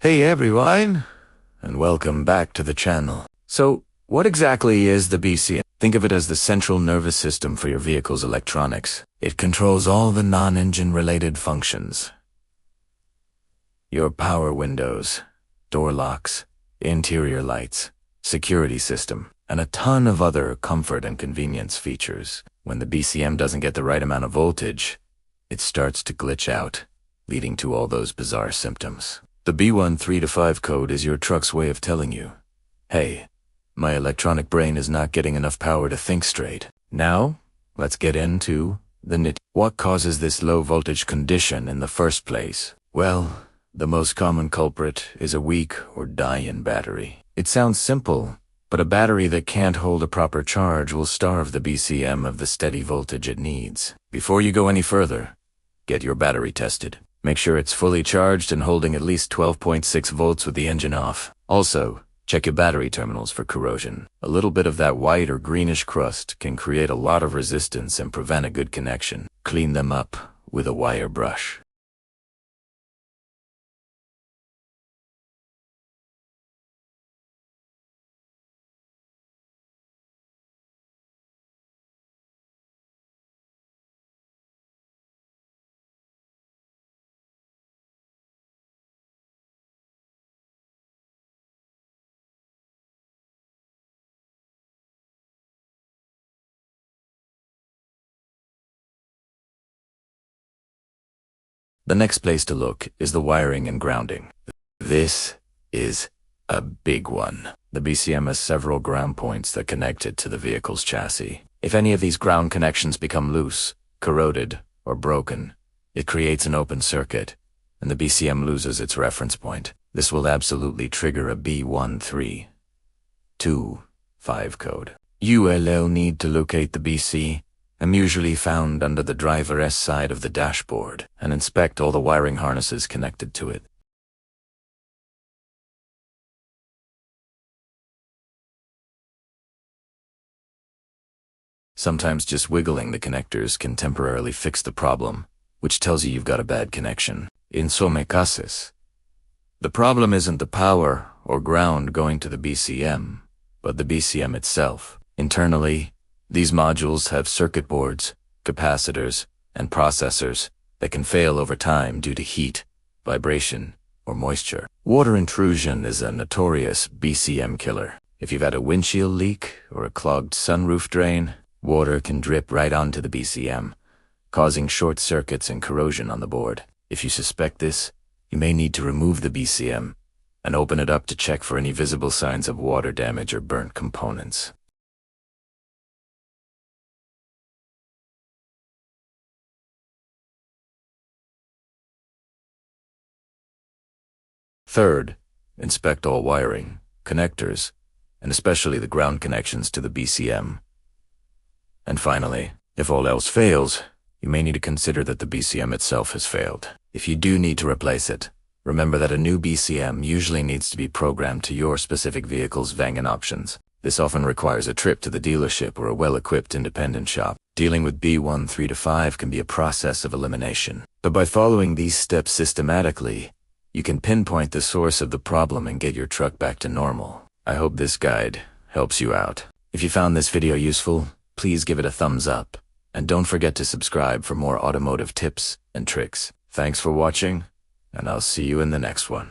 Hey everyone, and welcome back to the channel. So, what exactly is the BCM? Think of it as the central nervous system for your vehicle's electronics. It controls all the non-engine related functions. Your power windows, door locks, interior lights, security system, and a ton of other comfort and convenience features. When the BCM doesn't get the right amount of voltage, it starts to glitch out, leading to all those bizarre symptoms. The B1325 code is your truck's way of telling you, hey, my electronic brain is not getting enough power to think straight. Now, let's get into the nitty. What causes this low voltage condition in the first place? Well, the most common culprit is a weak or die-in battery. It sounds simple, but a battery that can't hold a proper charge will starve the BCM of the steady voltage it needs. Before you go any further, get your battery tested. Make sure it's fully charged and holding at least 12.6 volts with the engine off. Also, check your battery terminals for corrosion. A little bit of that white or greenish crust can create a lot of resistance and prevent a good connection. Clean them up with a wire brush. The next place to look is the wiring and grounding. This is a big one. The BCM has several ground points that connect it to the vehicle's chassis. If any of these ground connections become loose, corroded, or broken, it creates an open circuit, and the BCM loses its reference point. This will absolutely trigger a B1325 code. You will need to locate the BC. Usually found under the driver's side of the dashboard, and inspect all the wiring harnesses connected to it. Sometimes just wiggling the connectors can temporarily fix the problem, which tells you you've got a bad connection. In some cases, the problem isn't the power or ground going to the BCM, but the BCM itself. Internally, these modules have circuit boards, capacitors, and processors that can fail over time due to heat, vibration, or moisture. Water intrusion is a notorious BCM killer. If you've had a windshield leak or a clogged sunroof drain, water can drip right onto the BCM, causing short circuits and corrosion on the board. If you suspect this, you may need to remove the BCM and open it up to check for any visible signs of water damage or burnt components. Third, inspect all wiring, connectors, and especially the ground connections to the BCM. And finally, if all else fails, you may need to consider that the BCM itself has failed. If you do need to replace it, remember that a new BCM usually needs to be programmed to your specific vehicle's Wangen options. This often requires a trip to the dealership or a well-equipped independent shop. Dealing with B1325 can be a process of elimination. But by following these steps systematically, you can pinpoint the source of the problem and get your truck back to normal. I hope this guide helps you out. If you found this video useful, please give it a thumbs up. And don't forget to subscribe for more automotive tips and tricks. Thanks for watching, and I'll see you in the next one.